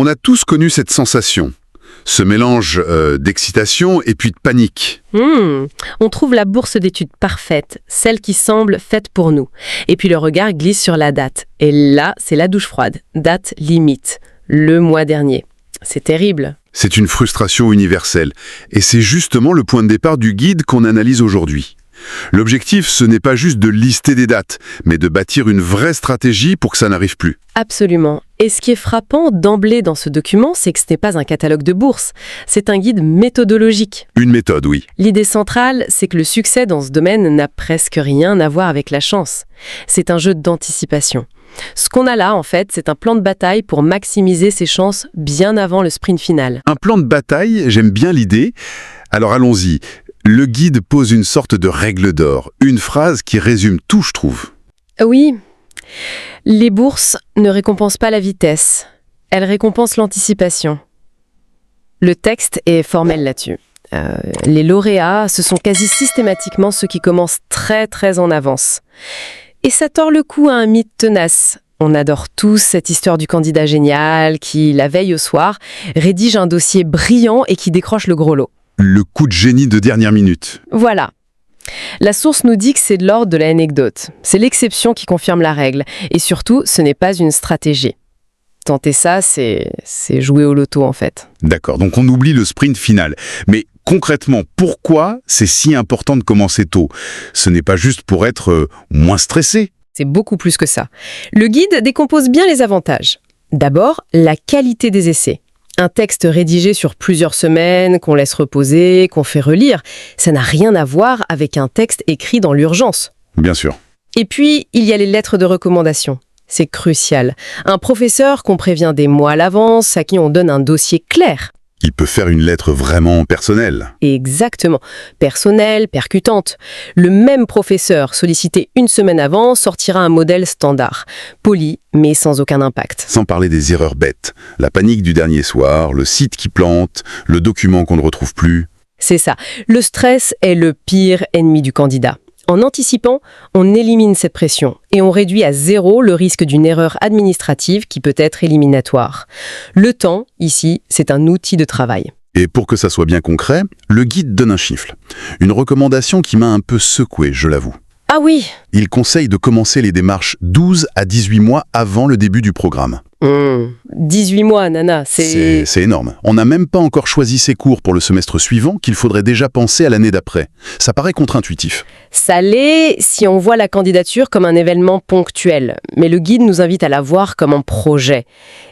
a tous connu cette sensation, ce mélange d'excitation et puis de panique. On trouve la bourse d'études parfaite, celle qui semble faite pour nous. Et puis le regard glisse sur la date. Et là, c'est la douche froide. Date limite. Le mois dernier. C'est terrible. C'est une frustration universelle. Et c'est justement le point de départ du guide qu'on analyse aujourd'hui. L'objectif, ce n'est pas juste de lister des dates, mais de bâtir une vraie stratégie pour que ça n'arrive plus. Absolument. Et ce qui est frappant d'emblée dans ce document, c'est que ce n'est pas un catalogue de bourses, c'est un guide méthodologique. Une méthode, oui. L'idée centrale, c'est que le succès dans ce domaine n'a presque rien à voir avec la chance. C'est un jeu d'anticipation. Ce qu'on a là, en fait, c'est un plan de bataille pour maximiser ses chances bien avant le sprint final. Un plan de bataille, j'aime bien l'idée. Alors allons-y. Le guide pose une sorte de règle d'or, une phrase qui résume tout, je trouve. Oui, les bourses ne récompensent pas la vitesse, elles récompensent l'anticipation. Le texte est formel là-dessus. Les lauréats, ce sont quasi systématiquement ceux qui commencent très en avance. Et ça tord le cou à un mythe tenace. On adore tous cette histoire du candidat génial qui, la veille au soir, rédige un dossier brillant et qui décroche le gros lot. Le coup de génie de dernière minute. Voilà. La source nous dit que c'est de l'ordre de l'anecdote. C'est l'exception qui confirme la règle. Et surtout, ce n'est pas une stratégie. Tenter ça, c'est jouer au loto en fait. D'accord, donc on oublie le sprint final. Mais concrètement, pourquoi c'est si important de commencer tôt? Ce n'est pas juste pour être moins stressé. C'est beaucoup plus que ça. Le guide décompose bien les avantages. D'abord, la qualité des essais. Un texte rédigé sur plusieurs semaines, qu'on laisse reposer, qu'on fait relire, ça n'a rien à voir avec un texte écrit dans l'urgence. Bien sûr. Et puis, il y a les lettres de recommandation. C'est crucial. Un professeur qu'on prévient des mois à l'avance, à qui on donne un dossier clair. Il peut faire une lettre vraiment personnelle. Exactement. Personnelle, percutante. Le même professeur, sollicité une semaine avant, sortira un modèle standard. Poli, mais sans aucun impact. Sans parler des erreurs bêtes. La panique du dernier soir, le site qui plante, le document qu'on ne retrouve plus. C'est ça. Le stress est le pire ennemi du candidat. En anticipant, on élimine cette pression et on réduit à zéro le risque d'une erreur administrative qui peut être éliminatoire. Le temps, ici, c'est un outil de travail. Et pour que ça soit bien concret, le guide donne un chiffre. Une recommandation qui m'a un peu secoué, je l'avoue. Ah oui. Il conseille de commencer les démarches 12 à 18 mois avant le début du programme. 18 mois, Nana, C'est énorme. On n'a même pas encore choisi ses cours pour le semestre suivant qu'il faudrait déjà penser à l'année d'après. Ça paraît contre-intuitif. Ça l'est si on voit la candidature comme un événement ponctuel. Mais le guide nous invite à la voir comme un projet.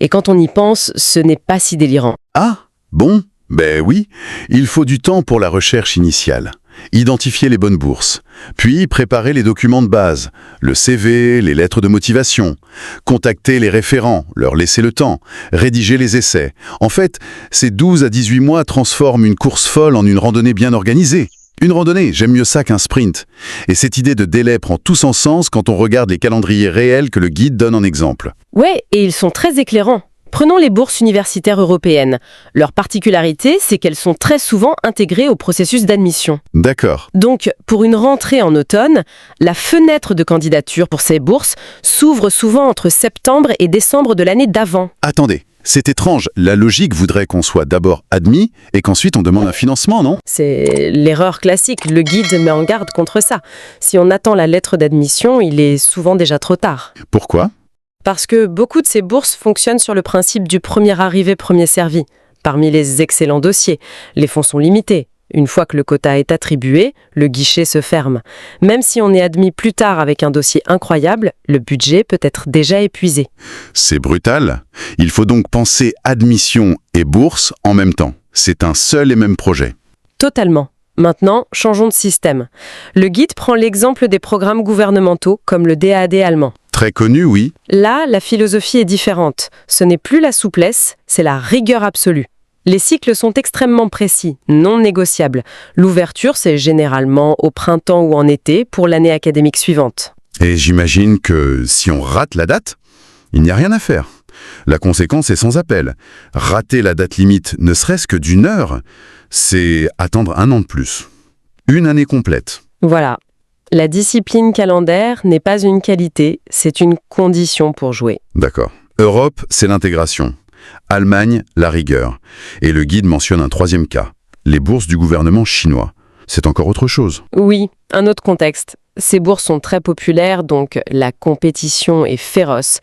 Et quand on y pense, ce n'est pas si délirant. Ah, bon, ben oui, il faut du temps pour la recherche initiale. Identifier les bonnes bourses, puis préparer les documents de base, le CV, les lettres de motivation, contacter les référents, leur laisser le temps, rédiger les essais. En fait, ces 12 à 18 mois transforment une course folle en une randonnée bien organisée. Une randonnée, j'aime mieux ça qu'un sprint. Et cette idée de délai prend tout son sens quand on regarde les calendriers réels que le guide donne en exemple. Ouais, et ils sont très éclairants. Prenons les bourses universitaires européennes. Leur particularité, c'est qu'elles sont très souvent intégrées au processus d'admission. D'accord. Donc, pour une rentrée en automne, la fenêtre de candidature pour ces bourses s'ouvre souvent entre septembre et décembre de l'année d'avant. Attendez, c'est étrange. La logique voudrait qu'on soit d'abord admis et qu'ensuite on demande un financement, non? C'est l'erreur classique. Le guide met en garde contre ça. Si on attend la lettre d'admission, il est souvent déjà trop tard. Pourquoi? Parce que beaucoup de ces bourses fonctionnent sur le principe du premier arrivé, premier servi. Parmi les excellents dossiers, les fonds sont limités. Une fois que le quota est attribué, le guichet se ferme. Même si on est admis plus tard avec un dossier incroyable, le budget peut être déjà épuisé. C'est brutal. Il faut donc penser admission et bourse en même temps. C'est un seul et même projet. Totalement. Maintenant, changeons de système. Le guide prend l'exemple des programmes gouvernementaux comme le DAAD allemand. Très connu, oui. Là, la philosophie est différente. Ce n'est plus la souplesse, c'est la rigueur absolue. Les cycles sont extrêmement précis, non négociables. L'ouverture, c'est généralement au printemps ou en été pour l'année académique suivante. Et j'imagine que si on rate la date, il n'y a rien à faire. La conséquence est sans appel. Rater la date limite, ne serait-ce que d'une heure, c'est attendre un an de plus. Une année complète. Voilà. La discipline calendaire n'est pas une qualité, c'est une condition pour jouer. D'accord. Europe, c'est l'intégration. Allemagne, la rigueur. Et le guide mentionne un troisième cas, les bourses du gouvernement chinois. C'est encore autre chose. Oui, un autre contexte. Ces bourses sont très populaires, donc la compétition est féroce.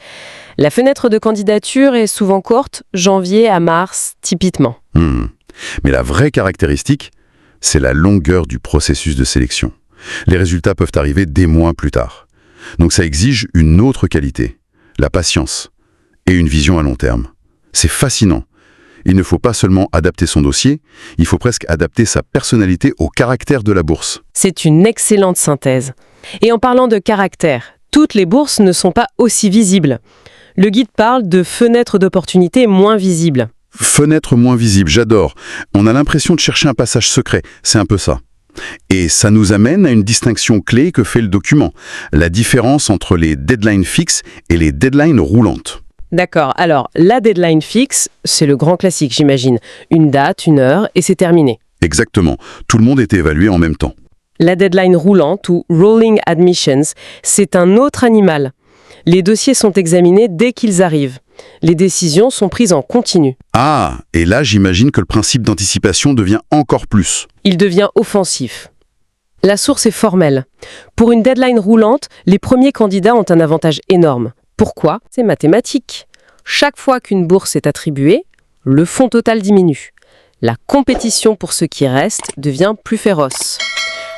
La fenêtre de candidature est souvent courte, janvier à mars, typiquement. Mais la vraie caractéristique, c'est la longueur du processus de sélection. Les résultats peuvent arriver des mois plus tard. Donc ça exige une autre qualité, la patience et une vision à long terme. C'est fascinant. Il ne faut pas seulement adapter son dossier, il faut presque adapter sa personnalité au caractère de la bourse. C'est une excellente synthèse. Et en parlant de caractère, toutes les bourses ne sont pas aussi visibles. Le guide parle de fenêtres d'opportunité moins visibles. Fenêtre moins visible, j'adore. On a l'impression de chercher un passage secret, c'est un peu ça. Et ça nous amène à une distinction clé que fait le document, la différence entre les deadlines fixes et les deadlines roulantes. D'accord, alors la deadline fixe, c'est le grand classique, j'imagine. Une date, une heure, et c'est terminé. Exactement, tout le monde est évalué en même temps. La deadline roulante, ou rolling admissions, c'est un autre animal. Les dossiers sont examinés dès qu'ils arrivent. Les décisions sont prises en continu. Ah, et là j'imagine que le principe d'anticipation devient encore plus. Il devient offensif. La source est formelle. Pour une deadline roulante, les premiers candidats ont un avantage énorme. Pourquoi ? C'est mathématique. Chaque fois qu'une bourse est attribuée, le fonds total diminue. La compétition pour ceux qui restent devient plus féroce.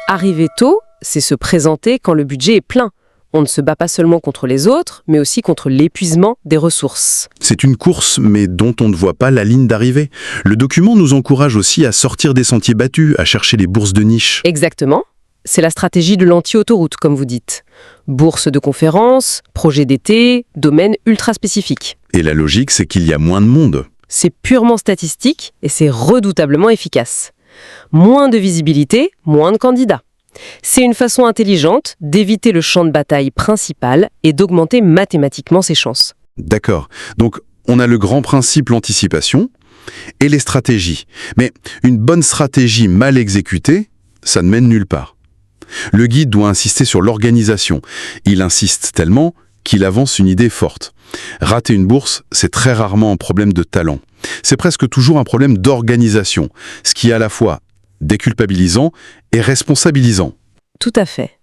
Arriver tôt, c'est se présenter quand le budget est plein. On ne se bat pas seulement contre les autres, mais aussi contre l'épuisement des ressources. C'est une course, mais dont on ne voit pas la ligne d'arrivée. Le document nous encourage aussi à sortir des sentiers battus, à chercher les bourses de niche. Exactement. C'est la stratégie de l'anti-autoroute, comme vous dites. Bourse de conférences, projet d'été, domaine ultra spécifique. Et la logique, c'est qu'il y a moins de monde. C'est purement statistique et c'est redoutablement efficace. Moins de visibilité, moins de candidats. C'est une façon intelligente d'éviter le champ de bataille principal et d'augmenter mathématiquement ses chances. D'accord. Donc, on a le grand principe, l'anticipation, et les stratégies. Mais une bonne stratégie mal exécutée, ça ne mène nulle part. Le guide doit insister sur l'organisation. Il insiste tellement qu'il avance une idée forte. Rater une bourse, c'est très rarement un problème de talent. C'est presque toujours un problème d'organisation, ce qui est à la fois déculpabilisant et responsabilisant. Tout à fait.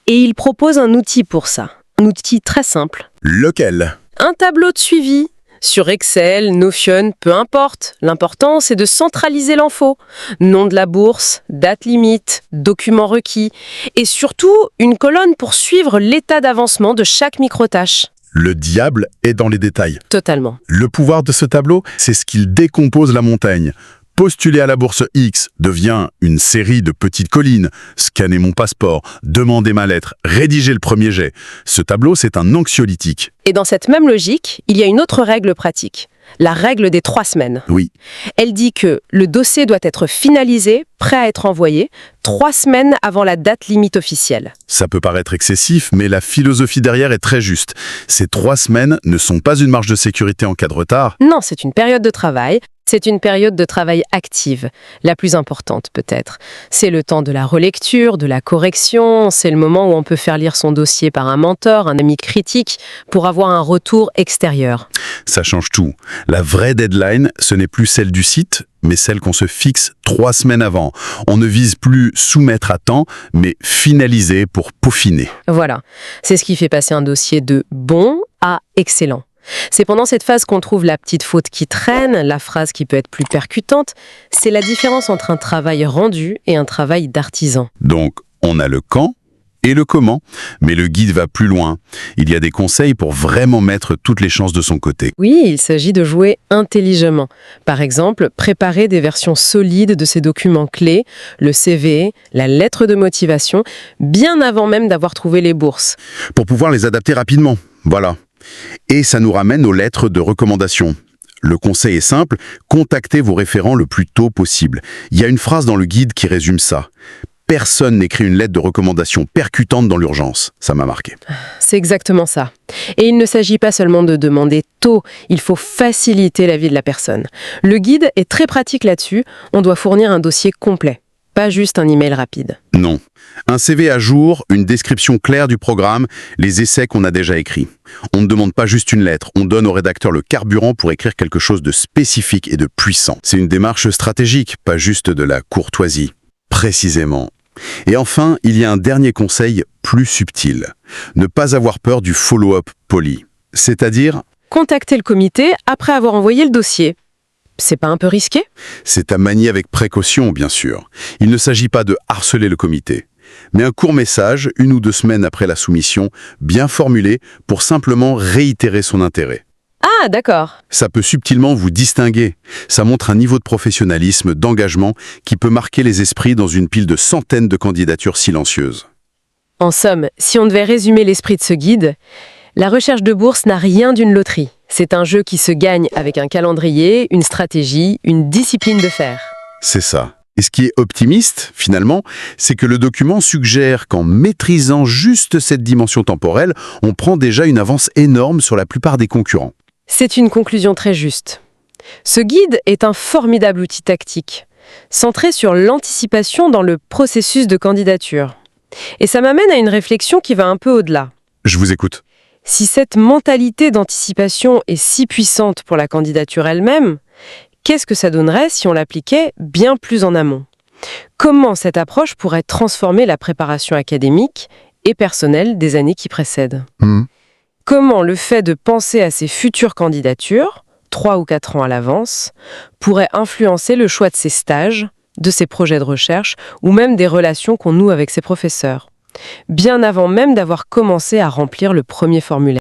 Et il propose un outil pour ça. Un outil très simple. Lequel ? Un tableau de suivi. Sur Excel, Notion, peu importe. L'important, c'est de centraliser l'info. Nom de la bourse, date limite, documents requis. Et surtout, une colonne pour suivre l'état d'avancement de chaque micro-tâche. Le diable est dans les détails. Totalement. Le pouvoir de ce tableau, c'est ce qu'il décompose la montagne. Postuler à la bourse X devient une série de petites collines. Scanner mon passeport, demander ma lettre, rédiger le premier jet. Ce tableau, c'est un anxiolytique. Et dans cette même logique, il y a une autre règle pratique. La règle des 3 semaines. Oui. Elle dit que le dossier doit être finalisé, prêt à être envoyé, 3 semaines avant la date limite officielle. Ça peut paraître excessif, mais la philosophie derrière est très juste. Ces 3 semaines ne sont pas une marge de sécurité en cas de retard. Non, c'est une période de travail. C'est une période de travail active, la plus importante peut-être. C'est le temps de la relecture, de la correction, c'est le moment où on peut faire lire son dossier par un mentor, un ami critique, pour avoir un retour extérieur. Ça change tout. La vraie deadline, ce n'est plus celle du site, mais celle qu'on se fixe 3 semaines avant. On ne vise plus soumettre à temps, mais finaliser pour peaufiner. Voilà, c'est ce qui fait passer un dossier de bon à excellent. C'est pendant cette phase qu'on trouve la petite faute qui traîne, la phrase qui peut être plus percutante. C'est la différence entre un travail rendu et un travail d'artisan. Donc, on a le quand et le comment, mais le guide va plus loin. Il y a des conseils pour vraiment mettre toutes les chances de son côté. Oui, il s'agit de jouer intelligemment. Par exemple, préparer des versions solides de ces documents clés, le CV, la lettre de motivation, bien avant même d'avoir trouvé les bourses. Pour pouvoir les adapter rapidement, voilà. Et ça nous ramène aux lettres de recommandation. Le conseil est simple, contactez vos référents le plus tôt possible. Il y a une phrase dans le guide qui résume ça. Personne n'écrit une lettre de recommandation percutante dans l'urgence. Ça m'a marqué. C'est exactement ça. Et il ne s'agit pas seulement de demander tôt, il faut faciliter la vie de la personne. Le guide est très pratique là-dessus, on doit fournir un dossier complet. Pas juste un email rapide. Non. Un CV à jour, une description claire du programme, les essais qu'on a déjà écrits. On ne demande pas juste une lettre, on donne au rédacteur le carburant pour écrire quelque chose de spécifique et de puissant. C'est une démarche stratégique, pas juste de la courtoisie. Précisément. Et enfin, il y a un dernier conseil plus subtil. Ne pas avoir peur du follow-up poli. C'est-à-dire, Contacter le comité après avoir envoyé le dossier. C'est pas un peu risqué? c'est à manier avec précaution, bien sûr. Il ne s'agit pas de harceler le comité, mais un court message, 1 ou 2 semaines après la soumission, bien formulé pour simplement réitérer son intérêt. Ah, d'accord. Ça peut subtilement vous distinguer. Ça montre un niveau de professionnalisme, d'engagement qui peut marquer les esprits dans une pile de centaines de candidatures silencieuses. En somme, si on devait résumer l'esprit de ce guide, la recherche de bourse n'a rien d'une loterie. C'est un jeu qui se gagne avec un calendrier, une stratégie, une discipline de fer. C'est ça. Et ce qui est optimiste, finalement, c'est que le document suggère qu'en maîtrisant juste cette dimension temporelle, on prend déjà une avance énorme sur la plupart des concurrents. C'est une conclusion très juste. Ce guide est un formidable outil tactique, centré sur l'anticipation dans le processus de candidature. Et ça m'amène à une réflexion qui va un peu au-delà. Je vous écoute. Si cette mentalité d'anticipation est si puissante pour la candidature elle-même, qu'est-ce que ça donnerait si on l'appliquait bien plus en amont? Comment cette approche pourrait transformer la préparation académique et personnelle des années qui précèdent? Comment le fait de penser à ses futures candidatures, 3 ou 4 ans à l'avance, pourrait influencer le choix de ses stages, de ses projets de recherche ou même des relations qu'on noue avec ses professeurs, bien avant même d'avoir commencé à remplir le premier formulaire?